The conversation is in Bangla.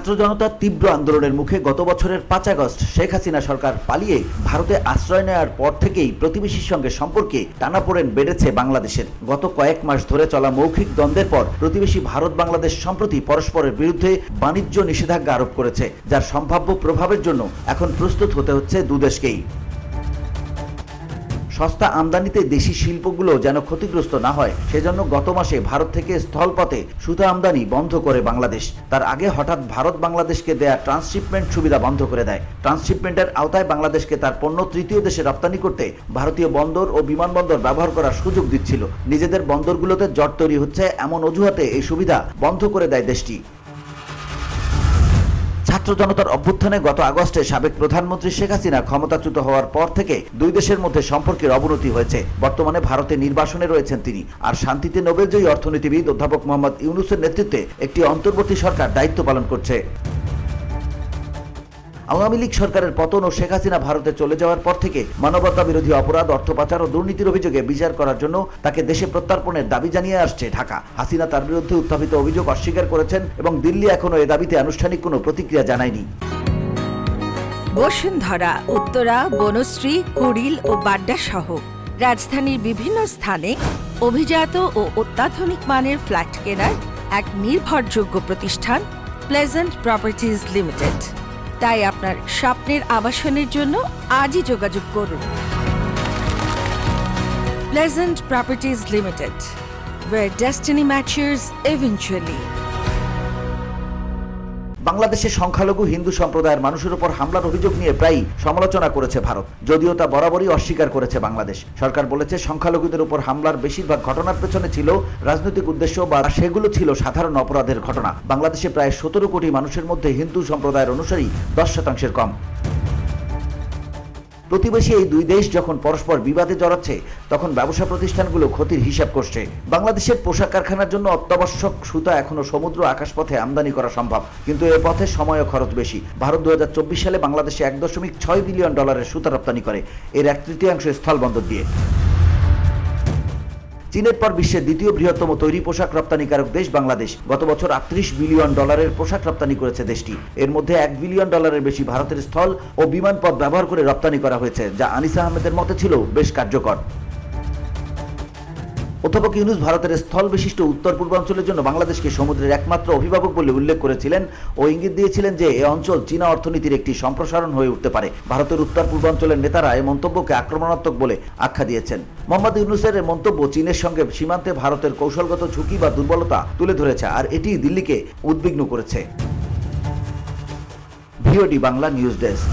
ছাত্র জনতার তীব্র আন্দোলনের মুখে গত বছরের 5 আগস্ট শেখ হাসিনা সরকার পালিয়ে ভারতে আশ্রয় নেওয়ার পর থেকেই প্রতিবেশীর সঙ্গে সম্পর্কে টানাপোড়েন বেড়েছে বাংলাদেশের। গত কয়েক মাস ধরে চলা মৌখিক দ্বন্দ্বের পর প্রতিবেশী ভারত বাংলাদেশ সম্প্রতি পরস্পরের বিরুদ্ধে বাণিজ্য নিষেধাজ্ঞা আরোপ করেছে, যার সম্ভাব্য প্রভাবের জন্য এখন প্রস্তুত হতে হচ্ছে দুদেশকেই। সস্তা আমদানিতে দেশি শিল্পগুলো যেন ক্ষতিগ্রস্ত না হয় সেজন্য গত মাসে ভারত থেকে স্থলপথে সুতা আমদানি বন্ধ করে বাংলাদেশ। তার আগে হঠাৎ ভারত বাংলাদেশকে দেয়া ট্রান্সশিপমেন্ট সুবিধা বন্ধ করে দেয়। ট্রান্সশিপমেন্টের আওতায় বাংলাদেশকে তার পণ্য তৃতীয় দেশে রপ্তানি করতে ভারতীয় বন্দর ও বিমানবন্দর ব্যবহার করার সুযোগ দিচ্ছিল। নিজেদের বন্দরগুলোতে জট তৈরি হচ্ছে এমন অজুহাতে এই সুবিধা বন্ধ করে দেয় দেশটি। ছাত্র জনতার অভ্যুত্থানে গত আগস্টে সাবেক প্রধানমন্ত্রী শেখ হাসিনা ক্ষমতাচ্যুত হওয়ার পর থেকে দুই দেশের মধ্যে সম্পর্কের অবনতি হয়েছে। বর্তমানে ভারতে নির্বাসনে রয়েছেন তিনি, আর শান্তিতে নোবেলজয়ী অর্থনীতিবিদ অধ্যাপক মোহাম্মদ ইউনূসের নেতৃত্বে একটি অন্তর্বর্তী সরকার দায়িত্ব পালন করছে। আওয়ামী লীগ সরকারের পতন ও শেখ হাসিনা ভারতে চলে যাওয়ার পর থেকে মানবতা বিরোধী অপরাধ, অর্থ পাচার ও দুর্নীতির অভিযোগে বিচার করার জন্য তাকে দেশে প্রত্যর্পণের দাবি জানিয়ে আসছে ঢাকা। হাসিনা তার বিরুদ্ধে উত্থাপিত অভিযোগ অস্বীকার করেছেন এবং দিল্লি এখনো এ দাবিতে আনুষ্ঠানিক কোনো প্রতিক্রিয়া জানায়নি। বসুন্ধরা, উত্তরা, বনশ্রী, কুড়িল ও বাড্ডা সহ রাজধানীর বিভিন্ন স্থানে অভিজাত ও অত্যাধুনিক মানের ফ্ল্যাট কেনার এক নির্ভরযোগ্য প্রতিষ্ঠান প্লেজেন্ট প্রপার্টিজ লিমিটেড। তাই আপনার স্বপ্নের আবাসনের জন্য আজই যোগাযোগ করুন। Pleasant properties limited, where destiny matches eventually. বাংলাদেশে সংখ্যালঘু হিন্দু সম্প্রদায়ের মানুষের উপর হামলার অভিযোগ নিয়ে প্রায়ই সমালোচনা করেছে ভারত, যদিও তা বরাবরই অস্বীকার করেছে বাংলাদেশ। সরকার বলেছে সংখ্যালঘুদের উপর হামলার বেশিরভাগ ঘটনার পেছনে ছিল রাজনৈতিক উদ্দেশ্য বা সেগুলো ছিল সাধারণ অপরাধের ঘটনা। বাংলাদেশে প্রায় 17 কোটি মানুষের মধ্যে হিন্দু সম্প্রদায়ের অনুসারী 10% কম। প্রতিবেশী এই দুই দেশ যখন পরস্পর বিবাদে জড়াচ্ছে তখন ব্যবসা প্রতিষ্ঠানগুলো ক্ষতির হিসাব করছে। বাংলাদেশের পোশাক কারখানার জন্য অত্যাবশ্যক সুতা এখনো সমুদ্র আকাশপথে আমদানি করা সম্ভব, কিন্তু এ পথে সময় ও খরচ বেশি। ভারত 2024 সালে বাংলাদেশে $1.6 বিলিয়ন সুতা রপ্তানি করে, এর 1/3 স্থলবন্দর দিয়ে। চীনের পর বিশ্বের দ্বিতীয় বৃহত্তম তৈরি পোশাক রপ্তানিকারক দেশ বাংলাদেশ। গত বছর $38 বিলিয়ন পোশাক রপ্তানি করেছে দেশটি। এর মধ্যে $1 বিলিয়ন বেশি ভারতের স্থল ও বিমান পথ ব্যবহার করে রপ্তানি করা হয়েছে, যা আনিসা আহমেদের মতে ছিল বেশ কার্যকর। অধ্যাপক ইউনূস ভারতের স্থল বিশিষ্ট উত্তর পূর্বাঞ্চলের জন্য বাংলাদেশকে সমুদ্রের একমাত্র অভিভাবক বলে উল্লেখ করেছিলেন ও ইঙ্গিত দিয়েছিলেন যে এ অঞ্চল চীনা অর্থনীতির একটি সম্প্রসারণ হয়ে উঠতে পারে। ভারতের উত্তর পূর্বাঞ্চলের নেতারা এই মন্তব্যকে আক্রমণাত্মক বলে আখ্যা দিয়েছেন। মোহাম্মদ ইউনূসের এই মন্তব্য চীনের সঙ্গে সীমান্তে ভারতের কৌশলগত ঝুঁকি বা দুর্বলতা তুলে ধরেছে, আর এটি দিল্লিকে উদ্বিগ্ন করেছে। VOD Bangla news desk.